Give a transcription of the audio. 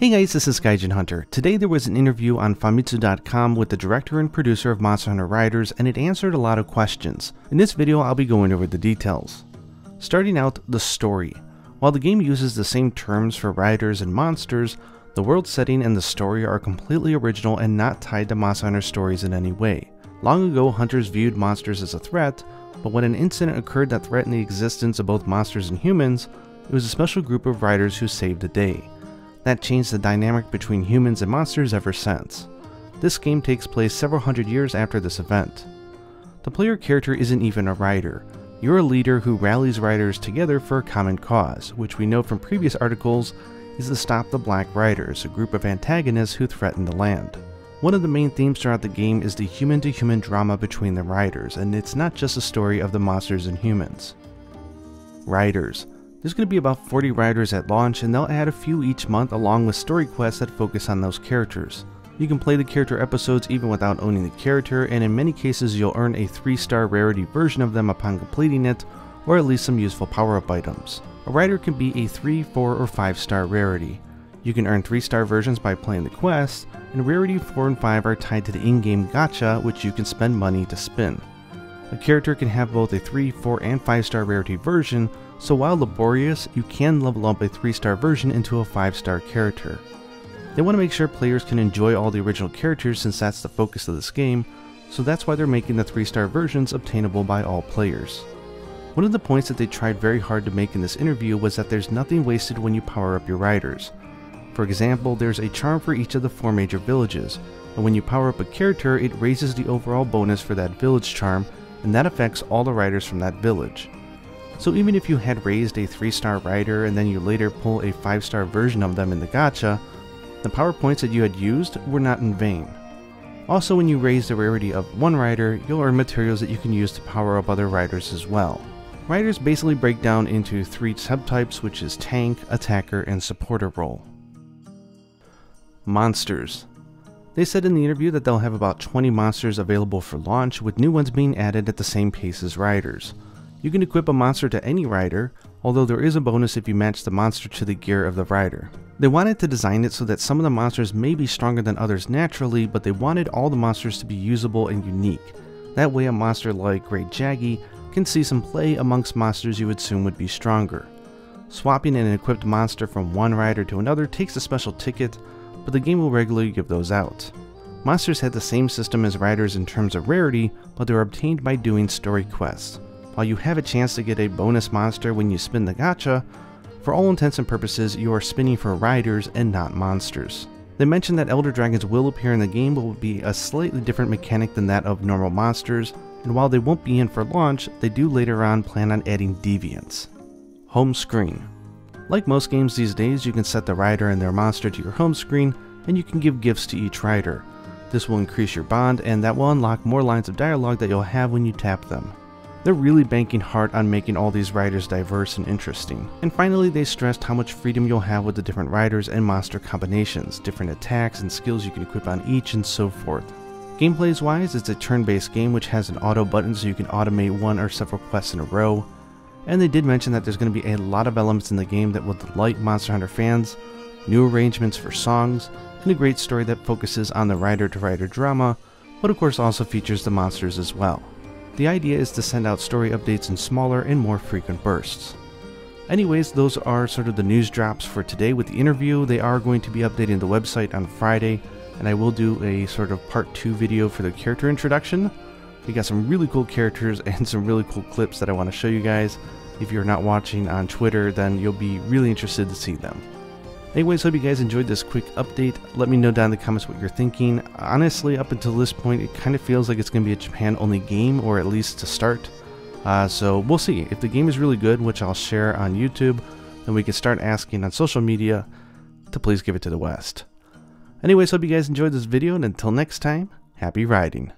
Hey guys, this is Gaijin Hunter. Today there was an interview on Famitsu.com with the director and producer of Monster Hunter Riders, and it answered a lot of questions. In this video, I'll be going over the details. Starting out, the story. While the game uses the same terms for riders and monsters, the world setting and the story are completely original and not tied to Monster Hunter stories in any way. Long ago, hunters viewed monsters as a threat, but when an incident occurred that threatened the existence of both monsters and humans, it was a special group of riders who saved the day. That changed the dynamic between humans and monsters ever since. This game takes place several hundred years after this event. The player character isn't even a rider. You're a leader who rallies riders together for a common cause, which we know from previous articles is to stop the Black Riders, a group of antagonists who threaten the land. One of the main themes throughout the game is the human-to-human drama between the riders, and it's not just a story of the monsters and humans. Riders. There's going to be about 40 riders at launch, and they'll add a few each month along with story quests that focus on those characters. You can play the character episodes even without owning the character, and in many cases you'll earn a 3-star rarity version of them upon completing it, or at least some useful power-up items. A rider can be a 3, 4, or 5-star rarity. You can earn 3-star versions by playing the quests, and rarity 4 and 5 are tied to the in-game gacha, which you can spend money to spin. A character can have both a 3, 4, and 5-star rarity version, so while laborious, you can level up a 3-star version into a 5-star character. They want to make sure players can enjoy all the original characters since that's the focus of this game, so that's why they're making the 3-star versions obtainable by all players. One of the points that they tried very hard to make in this interview was that there's nothing wasted when you power up your riders. For example, there's a charm for each of the 4 major villages, and when you power up a character, it raises the overall bonus for that village charm, and that affects all the riders from that village. So even if you had raised a 3-star rider and then you later pull a 5-star version of them in the gacha, the power points that you had used were not in vain. Also, when you raise the rarity of one rider, you'll earn materials that you can use to power up other riders as well. Riders basically break down into 3 subtypes, which is tank, attacker, and supporter role. Monsters. They said in the interview that they'll have about 20 monsters available for launch, with new ones being added at the same pace as riders. You can equip a monster to any rider, although there is a bonus if you match the monster to the gear of the rider. They wanted to design it so that some of the monsters may be stronger than others naturally, but they wanted all the monsters to be usable and unique. That way a monster like Great Jaggy can see some play amongst monsters you would assume would be stronger. Swapping an equipped monster from one rider to another takes a special ticket, but the game will regularly give those out. Monsters had the same system as riders in terms of rarity, but they were obtained by doing story quests. While you have a chance to get a bonus monster when you spin the gacha, for all intents and purposes you are spinning for riders and not monsters. They mentioned that Elder Dragons will appear in the game but will be a slightly different mechanic than that of normal monsters, and while they won't be in for launch, they do later on plan on adding deviants. Homescreen. Like most games these days, you can set the rider and their monster to your home screen, and you can give gifts to each rider. This will increase your bond, and that will unlock more lines of dialogue that you'll have when you tap them. They're really banking hard on making all these riders diverse and interesting. And finally, they stressed how much freedom you'll have with the different riders and monster combinations, different attacks and skills you can equip on each, and so forth. Gameplays wise, it's a turn-based game which has an auto button so you can automate one or several quests in a row. And they did mention that there's going to be a lot of elements in the game that will delight Monster Hunter fans, new arrangements for songs, and a great story that focuses on the rider-to-rider drama, but of course also features the monsters as well. The idea is to send out story updates in smaller and more frequent bursts. Anyways, those are sort of the news drops for today with the interview. They are going to be updating the website on Friday, and I will do a sort of part 2 video for the character introduction. We got some really cool characters and some really cool clips that I want to show you guys. If you're not watching on Twitter, then you'll be really interested to see them. Anyways, hope you guys enjoyed this quick update. Let me know down in the comments what you're thinking. Honestly, up until this point, it kind of feels like it's going to be a Japan-only game, or at least to start. So we'll see. If the game is really good, which I'll share on YouTube, then we can start asking on social media to please give it to the West. Anyways, hope you guys enjoyed this video, and until next time, happy riding.